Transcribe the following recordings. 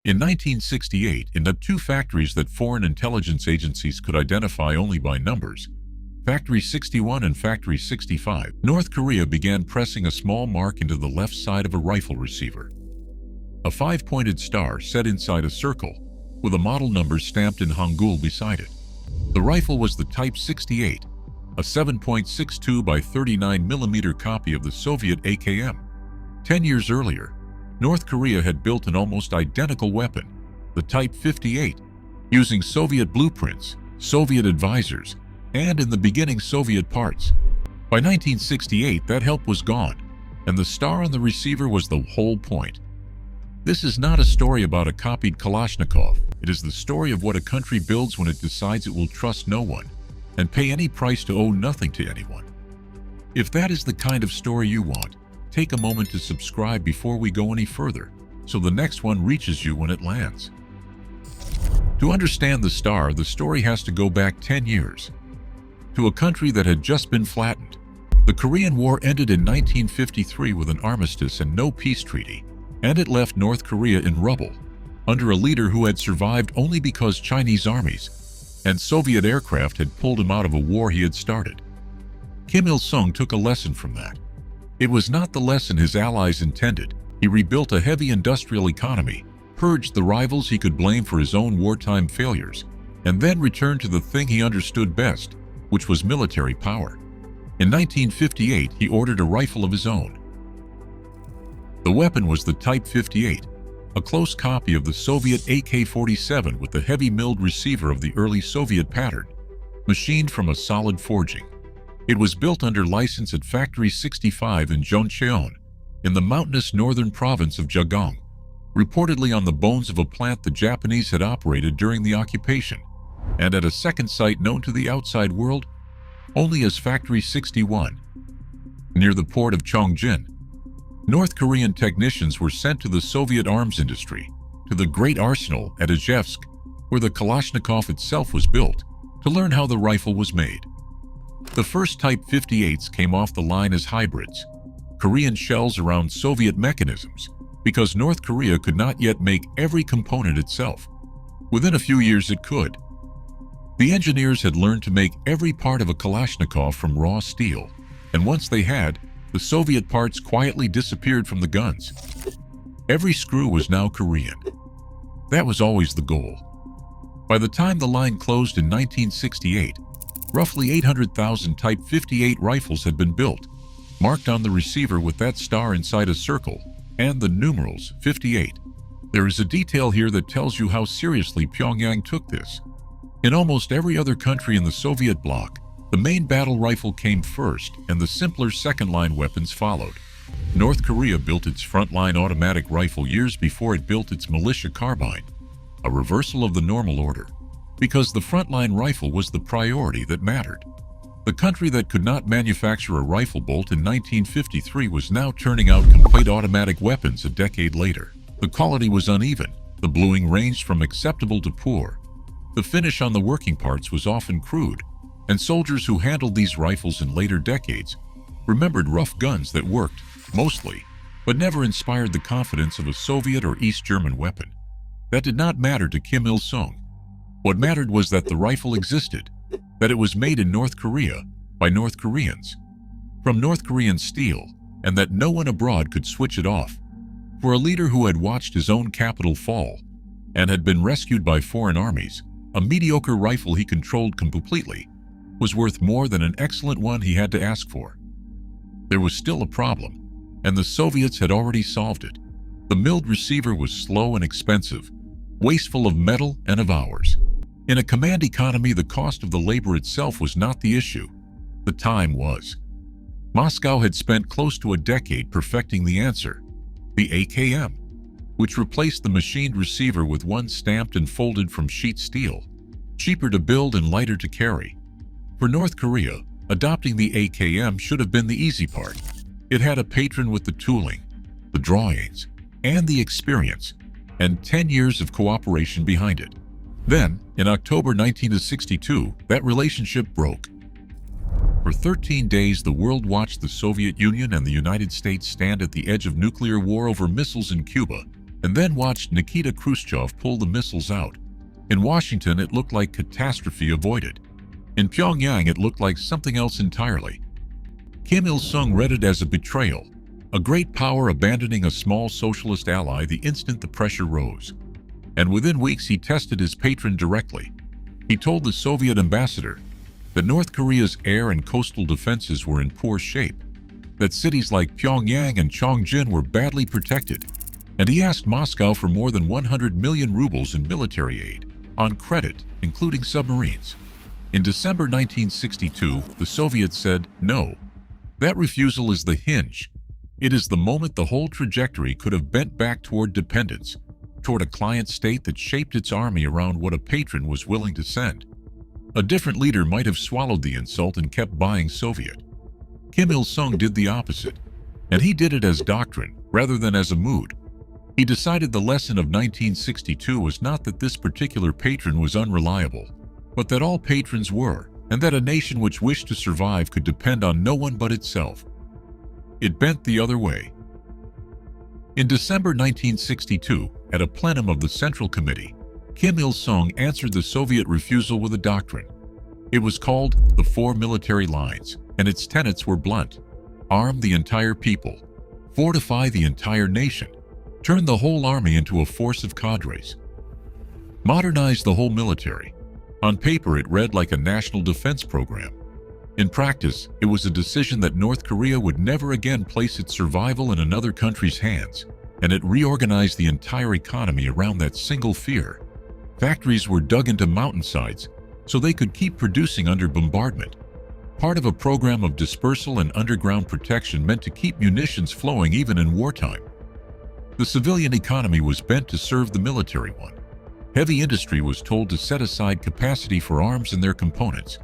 In 1968, in the two factories that foreign intelligence agencies could identify only by numbers, Factory 61 and Factory 65, North Korea began pressing a small mark into the left side of a rifle receiver. A five-pointed star set inside a circle, with a model number stamped in Hangul beside it. The rifle was the Type 68, a 7.62 by 39 millimeter copy of the Soviet AKM. 10 years earlier, North Korea had built an almost identical weapon, the Type 58, using Soviet blueprints, Soviet advisors, and in the beginning Soviet parts. By 1968, that help was gone, and the star on the receiver was the whole point. This is not a story about a copied Kalashnikov. It is the story of what a country builds when it decides it will trust no one and pay any price to owe nothing to anyone. If that is the kind of story you want, take a moment to subscribe before we go any further, so the next one reaches you when it lands. To understand the star, the story has to go back 10 years. To a country that had just been flattened. The Korean War ended in 1953 with an armistice and no peace treaty, and it left North Korea in rubble, under a leader who had survived only because Chinese armies and Soviet aircraft had pulled him out of a war he had started. Kim Il-sung took a lesson from that. It was not the lesson his allies intended. He rebuilt a heavy industrial economy, purged the rivals he could blame for his own wartime failures, and then returned to the thing he understood best, which was military power. In 1958, he ordered a rifle of his own. The weapon was the Type 58, a close copy of the Soviet AK-47 with the heavy milled receiver of the early Soviet pattern, machined from a solid forging. It was built under license at Factory 65 in Jeoncheon, in the mountainous northern province of Jagong, reportedly on the bones of a plant the Japanese had operated during the occupation, and at a second site known to the outside world only as Factory 61. Near the port of Chongjin, North Korean technicians were sent to the Soviet arms industry, to the great arsenal at Izhevsk, where the Kalashnikov itself was built, to learn how the rifle was made. The first Type 58s came off the line as hybrids, Korean shells around Soviet mechanisms, because North Korea could not yet make every component itself. Within a few years it could. The engineers had learned to make every part of a Kalashnikov from raw steel, and once they had, the Soviet parts quietly disappeared from the guns. Every screw was now Korean. That was always the goal. By the time the line closed in 1968, roughly 800,000 Type 58 rifles had been built, marked on the receiver with that star inside a circle, and the numerals 58. There is a detail here that tells you how seriously Pyongyang took this. In almost every other country in the Soviet bloc, the main battle rifle came first and the simpler second-line weapons followed. North Korea built its front-line automatic rifle years before it built its militia carbine, a reversal of the normal order, because the front-line rifle was the priority that mattered. The country that could not manufacture a rifle bolt in 1953 was now turning out complete automatic weapons a decade later. The quality was uneven, the bluing ranged from acceptable to poor. The finish on the working parts was often crude, and soldiers who handled these rifles in later decades remembered rough guns that worked, mostly, but never inspired the confidence of a Soviet or East German weapon. That did not matter to Kim Il-sung. What mattered was that the rifle existed, that it was made in North Korea, by North Koreans, from North Korean steel, and that no one abroad could switch it off. For a leader who had watched his own capital fall and had been rescued by foreign armies, a mediocre rifle he controlled completely was worth more than an excellent one he had to ask for. There was still a problem, and the Soviets had already solved it. The milled receiver was slow and expensive, wasteful of metal and of hours. In a command economy, the cost of the labor itself was not the issue. The time was. Moscow had spent close to a decade perfecting the answer, the AKM, which replaced the machined receiver with one stamped and folded from sheet steel, cheaper to build and lighter to carry. For North Korea, adopting the AKM should have been the easy part. It had a patron with the tooling, the drawings, and the experience, and 10 years of cooperation behind it. Then, in October 1962, that relationship broke. For 13 days, the world watched the Soviet Union and the United States stand at the edge of nuclear war over missiles in Cuba, and then watched Nikita Khrushchev pull the missiles out. In Washington, it looked like catastrophe avoided. In Pyongyang, it looked like something else entirely. Kim Il-sung read it as a betrayal, a great power abandoning a small socialist ally the instant the pressure rose. And within weeks, he tested his patron directly. He told the Soviet ambassador that North Korea's air and coastal defenses were in poor shape, that cities like Pyongyang and Chongjin were badly protected, and he asked Moscow for more than 100 million rubles in military aid, on credit, including submarines. In December 1962, the Soviets said no. That refusal is the hinge. It is the moment the whole trajectory could have bent back toward dependence, toward a client state that shaped its army around what a patron was willing to send. A different leader might have swallowed the insult and kept buying Soviet. Kim Il-sung did the opposite, and he did it as doctrine rather than as a mood. He decided the lesson of 1962 was not that this particular patron was unreliable, but that all patrons were, and that a nation which wished to survive could depend on no one but itself. It bent the other way. In December 1962, at a plenum of the Central Committee, Kim Il-sung answered the Soviet refusal with a doctrine. It was called the Four Military Lines, and its tenets were blunt. Arm the entire people. Fortify the entire nation. Turn the whole army into a force of cadres. Modernize the whole military. On paper, it read like a national defense program. In practice, it was a decision that North Korea would never again place its survival in another country's hands, and it reorganized the entire economy around that single fear. Factories were dug into mountainsides so they could keep producing under bombardment. Part of a program of dispersal and underground protection meant to keep munitions flowing even in wartime. The civilian economy was bent to serve the military one. Heavy industry was told to set aside capacity for arms and their components,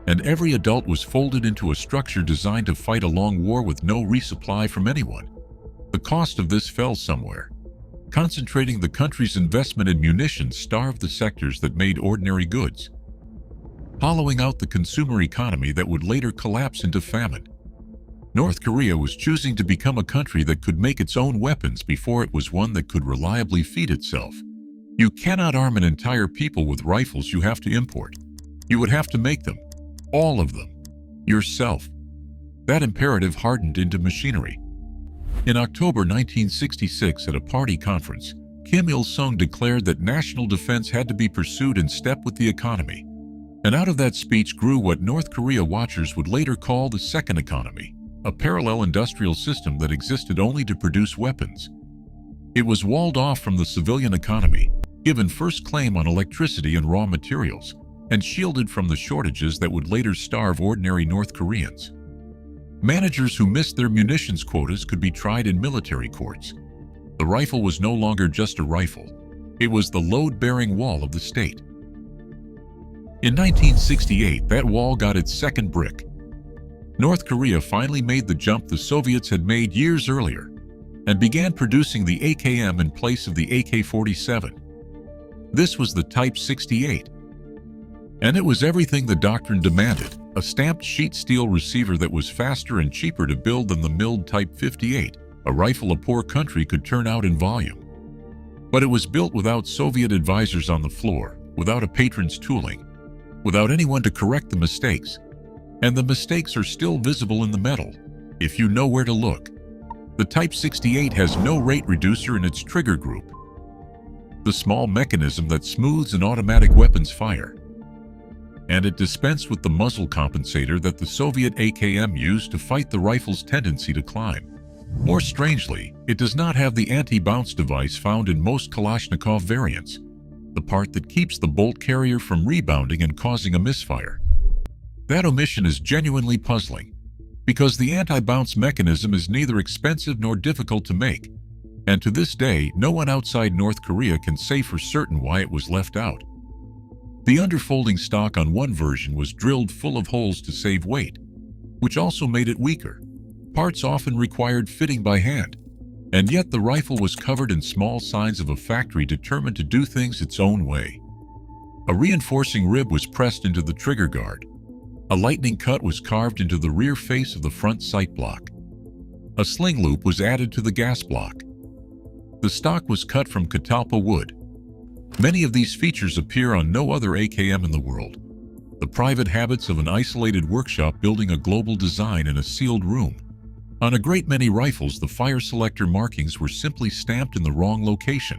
and every adult was folded into a structure designed to fight a long war with no resupply from anyone. The cost of this fell somewhere. Concentrating the country's investment in munitions starved the sectors that made ordinary goods, hollowing out the consumer economy that would later collapse into famine. North Korea was choosing to become a country that could make its own weapons before it was one that could reliably feed itself. You cannot arm an entire people with rifles you have to import. You would have to make them, all of them, yourself. That imperative hardened into machinery. In October 1966, at a party conference, Kim Il-sung declared that national defense had to be pursued in step with the economy. And out of that speech grew what North Korea watchers would later call the second economy, a parallel industrial system that existed only to produce weapons. It was walled off from the civilian economy, given first claim on electricity and raw materials, and shielded from the shortages that would later starve ordinary North Koreans. Managers who missed their munitions quotas could be tried in military courts. The rifle was no longer just a rifle. It was the load-bearing wall of the state. In 1968, that wall got its second brick. North Korea finally made the jump the Soviets had made years earlier and began producing the AKM in place of the AK-47. This was the Type 68. And it was everything the doctrine demanded, a stamped sheet steel receiver that was faster and cheaper to build than the milled Type 58, a rifle a poor country could turn out in volume. But it was built without Soviet advisors on the floor, without a patron's tooling, without anyone to correct the mistakes. And the mistakes are still visible in the metal, if you know where to look. The Type 68 has no rate reducer in its trigger group, the small mechanism that smooths an automatic weapon's fire. And it dispensed with the muzzle compensator that the Soviet AKM used to fight the rifle's tendency to climb. More strangely, it does not have the anti-bounce device found in most Kalashnikov variants, the part that keeps the bolt carrier from rebounding and causing a misfire. That omission is genuinely puzzling, because the anti-bounce mechanism is neither expensive nor difficult to make, and to this day, no one outside North Korea can say for certain why it was left out. The underfolding stock on one version was drilled full of holes to save weight, which also made it weaker. Parts often required fitting by hand, and yet the rifle was covered in small signs of a factory determined to do things its own way. A reinforcing rib was pressed into the trigger guard. A lightning cut was carved into the rear face of the front sight block. A sling loop was added to the gas block. The stock was cut from catalpa wood. Many of these features appear on no other AKM in the world. The private habits of an isolated workshop building a global design in a sealed room. On a great many rifles, the fire selector markings were simply stamped in the wrong location.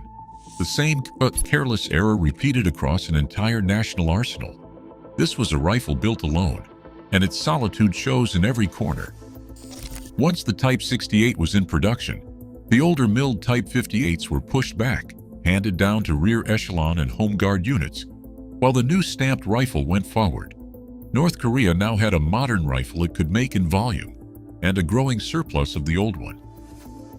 The same careless error repeated across an entire national arsenal. This was a rifle built alone, and its solitude shows in every corner. Once the Type 68 was in production, the older milled Type 58s were pushed back, handed down to rear echelon and home guard units, while the new stamped rifle went forward. North Korea now had a modern rifle it could make in volume, and a growing surplus of the old one.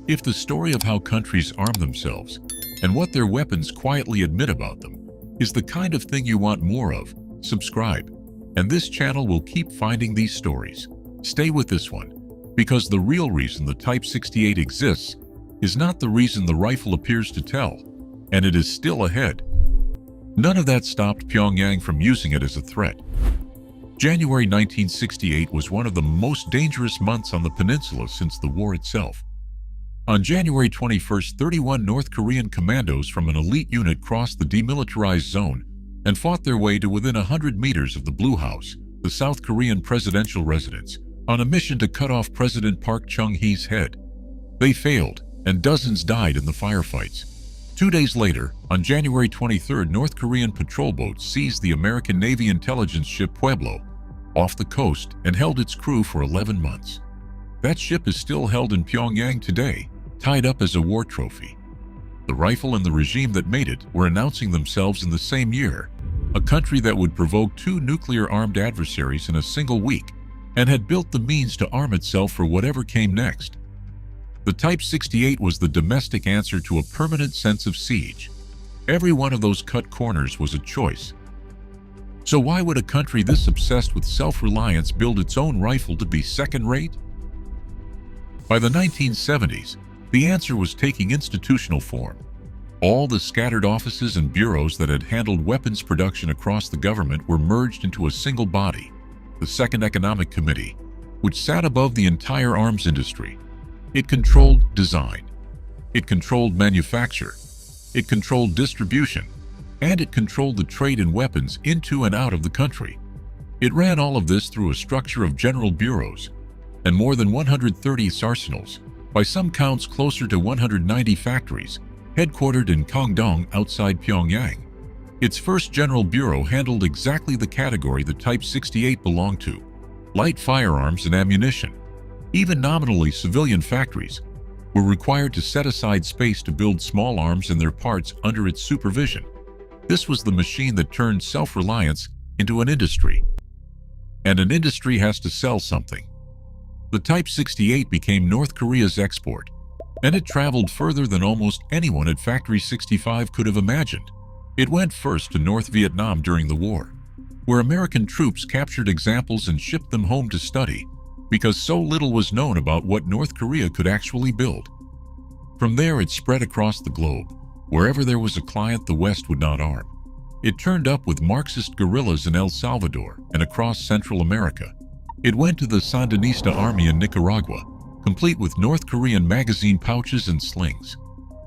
If the story of how countries arm themselves, and what their weapons quietly admit about them, is the kind of thing you want more of, subscribe, and this channel will keep finding these stories. Stay with this one, because the real reason the Type 68 exists is not the reason the rifle appears to tell, and it is still ahead. None of that stopped Pyongyang from using it as a threat. January 1968 was one of the most dangerous months on the peninsula since the war itself. On January 21st, 31 North Korean commandos from an elite unit crossed the demilitarized zone and fought their way to within 100 meters of the Blue House, the South Korean presidential residence, on a mission to cut off President Park Chung-hee's head. They failed, and dozens died in the firefights. 2 days later, on January 23rd, North Korean patrol boats seized the American Navy intelligence ship Pueblo off the coast and held its crew for 11 months. That ship is still held in Pyongyang today, tied up as a war trophy. The rifle and the regime that made it were announcing themselves in the same year, a country that would provoke 2 nuclear-armed adversaries in a single week, and had built the means to arm itself for whatever came next. The Type 68 was the domestic answer to a permanent sense of siege. Every one of those cut corners was a choice. So why would a country this obsessed with self-reliance build its own rifle to be second-rate? By the 1970s, the answer was taking institutional form. All the scattered offices and bureaus that had handled weapons production across the government were merged into a single body, the Second Economic Committee, which sat above the entire arms industry. It controlled design, it controlled manufacture, it controlled distribution, and it controlled the trade in weapons into and out of the country. It ran all of this through a structure of general bureaus and more than 130 arsenals, by some counts closer to 190 factories, headquartered in Kangdong outside Pyongyang. Its first general bureau handled exactly the category the Type 68 belonged to: light firearms and ammunition. Even nominally civilian factories were required to set aside space to build small arms and their parts under its supervision. This was the machine that turned self-reliance into an industry. And an industry has to sell something. The Type 68 became North Korea's export, and it traveled further than almost anyone at Factory 65 could have imagined. It went first to North Vietnam during the war, where American troops captured examples and shipped them home to study, because so little was known about what North Korea could actually build. From there, it spread across the globe. Wherever there was a client the West would not arm. It turned up with Marxist guerrillas in El Salvador and across Central America. It went to the Sandinista army in Nicaragua, complete with North Korean magazine pouches and slings.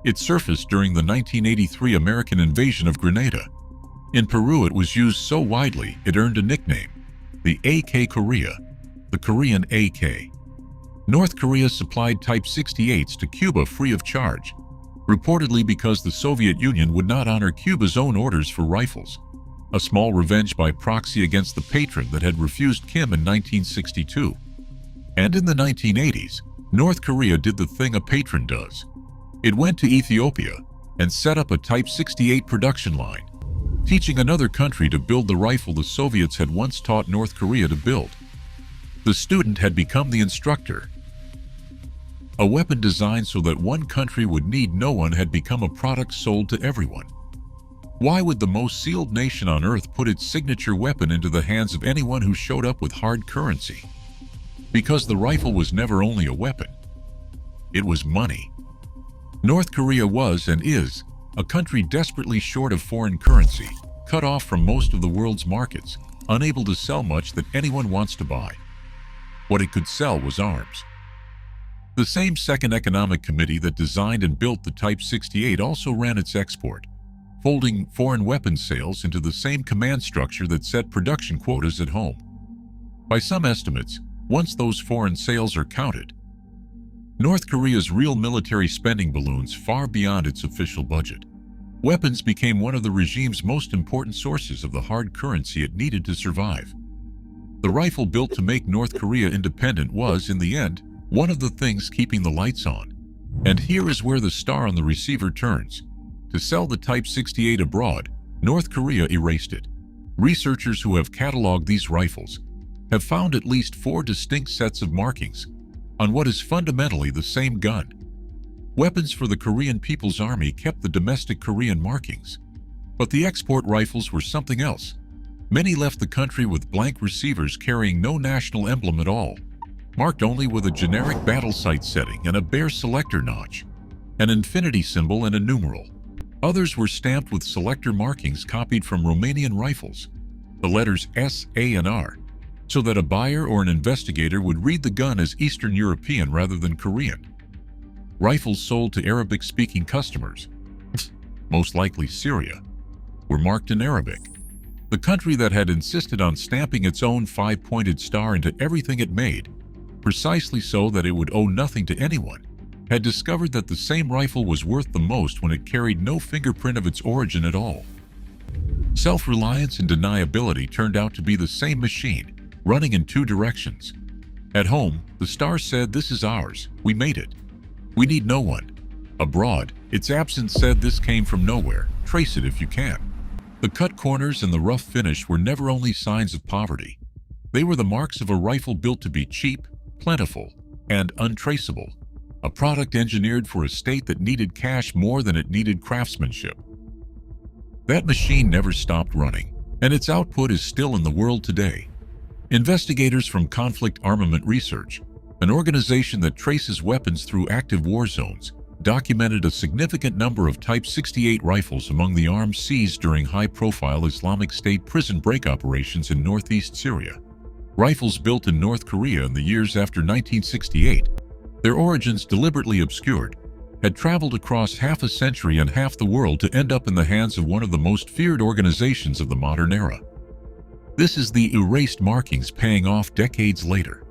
It surfaced during the 1983 American invasion of Grenada. In Peru, it was used so widely it earned a nickname, the AK Korea, the Korean AK. North Korea supplied Type 68s to Cuba free of charge, reportedly because the Soviet Union would not honor Cuba's own orders for rifles, a small revenge by proxy against the patron that had refused Kim in 1962. And in the 1980s, North Korea did the thing a patron does. It went to Ethiopia and set up a Type 68 production line, teaching another country to build the rifle the Soviets had once taught North Korea to build. The student had become the instructor. A weapon designed so that one country would need no one had become a product sold to everyone. Why would the most sealed nation on earth put its signature weapon into the hands of anyone who showed up with hard currency? Because the rifle was never only a weapon. It was money. North Korea was and is a country desperately short of foreign currency, cut off from most of the world's markets, unable to sell much that anyone wants to buy. What it could sell was arms. The same Second Economic Committee that designed and built the Type 68 also ran its export, folding foreign weapons sales into the same command structure that set production quotas at home. By some estimates, once those foreign sales are counted, North Korea's real military spending balloons far beyond its official budget. Weapons became one of the regime's most important sources of the hard currency it needed to survive. The rifle built to make North Korea independent was, in the end, one of the things keeping the lights on. And here is where the star on the receiver turns. To sell the Type 68 abroad, North Korea erased it. Researchers who have cataloged these rifles have found at least 4 distinct sets of markings on what is fundamentally the same gun. Weapons for the Korean People's Army kept the domestic Korean markings, but the export rifles were something else. Many left the country with blank receivers carrying no national emblem at all, marked only with a generic battle sight setting and a bare selector notch, an infinity symbol and a numeral. Others were stamped with selector markings copied from Romanian rifles, the letters S, A, and R, so that a buyer or an investigator would read the gun as Eastern European rather than Korean. Rifles sold to Arabic-speaking customers, most likely Syria, were marked in Arabic. The country that had insisted on stamping its own 5-pointed star into everything it made, precisely so that it would owe nothing to anyone, had discovered that the same rifle was worth the most when it carried no fingerprint of its origin at all. Self-reliance and deniability turned out to be the same machine, running in 2 directions. At home, the star said, "This is ours, we made it. We need no one." Abroad, its absence said, "This came from nowhere, trace it if you can." The cut corners and the rough finish were never only signs of poverty. They were the marks of a rifle built to be cheap, plentiful, and untraceable, a product engineered for a state that needed cash more than it needed craftsmanship. That machine never stopped running, and its output is still in the world today. Investigators from Conflict Armament Research, an organization that traces weapons through active war zones, documented a significant number of Type 68 rifles among the arms seized during high-profile Islamic State prison break operations in northeast Syria. Rifles built in North Korea in the years after 1968, their origins deliberately obscured, had traveled across half a century and half the world to end up in the hands of one of the most feared organizations of the modern era. This is the erased markings paying off decades later.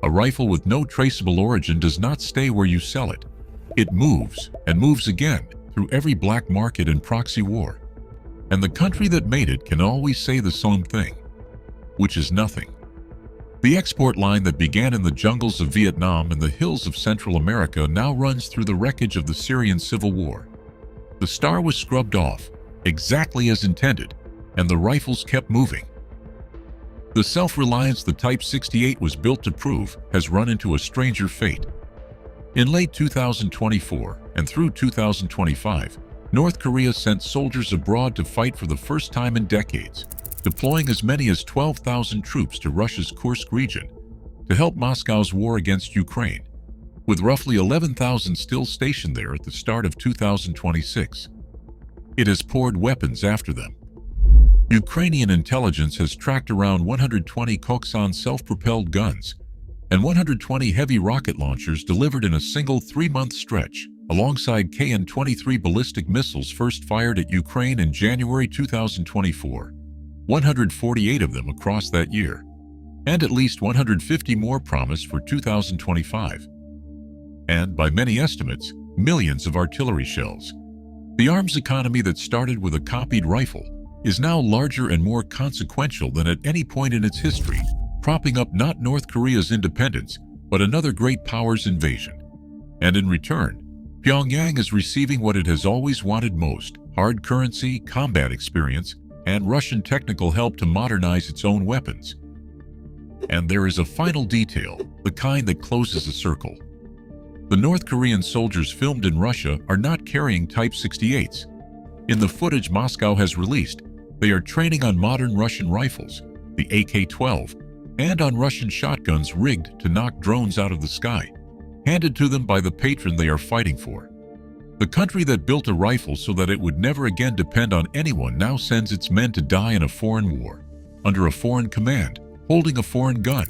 A rifle with no traceable origin does not stay where you sell it. It moves, and moves again, through every black market and proxy war. And the country that made it can always say the same thing, which is nothing. The export line that began in the jungles of Vietnam and the hills of Central America now runs through the wreckage of the Syrian civil war. The star was scrubbed off, exactly as intended, and the rifles kept moving. The self-reliance the Type 68 was built to prove has run into a stranger fate. In late 2024 and through 2025, North Korea sent soldiers abroad to fight for the first time in decades, deploying as many as 12,000 troops to Russia's Kursk region to help Moscow's war against Ukraine, with roughly 11,000 still stationed there at the start of 2026. It has poured weapons after them. Ukrainian intelligence has tracked around 120 Koksan self-propelled guns and 120 heavy rocket launchers delivered in a single 3-month stretch, alongside KN-23 ballistic missiles first fired at Ukraine in January 2024, 148 of them across that year, and at least 150 more promised for 2025. And, by many estimates, millions of artillery shells. The arms economy that started with a copied rifle is now larger and more consequential than at any point in its history, propping up not North Korea's independence, but another great power's invasion. And in return, Pyongyang is receiving what it has always wanted most: hard currency, combat experience, and Russian technical help to modernize its own weapons. And there is a final detail, the kind that closes a circle. The North Korean soldiers filmed in Russia are not carrying Type 68s. In the footage Moscow has released, they are training on modern Russian rifles, the AK-12, and on Russian shotguns rigged to knock drones out of the sky, handed to them by the patron they are fighting for. The country that built a rifle so that it would never again depend on anyone now sends its men to die in a foreign war, under a foreign command, holding a foreign gun.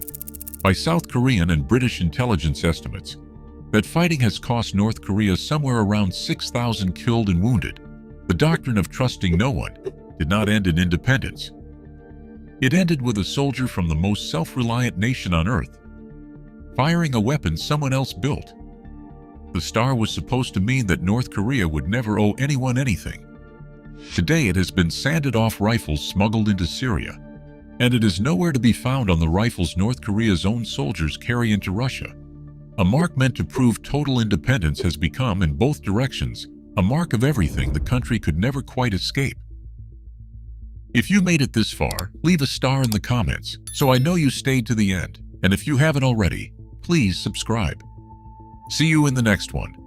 By South Korean and British intelligence estimates, that fighting has cost North Korea somewhere around 6,000 killed and wounded. The doctrine of trusting no one did not end in independence. It ended with a soldier from the most self-reliant nation on earth firing a weapon someone else built. The star was supposed to mean that North Korea would never owe anyone anything. Today it has been sanded off rifles smuggled into Syria, and it is nowhere to be found on the rifles North Korea's own soldiers carry into Russia. A mark meant to prove total independence has become, in both directions, a mark of everything the country could never quite escape. If you made it this far, leave a star in the comments so I know you stayed to the end, and if you haven't already, please subscribe. See you in the next one.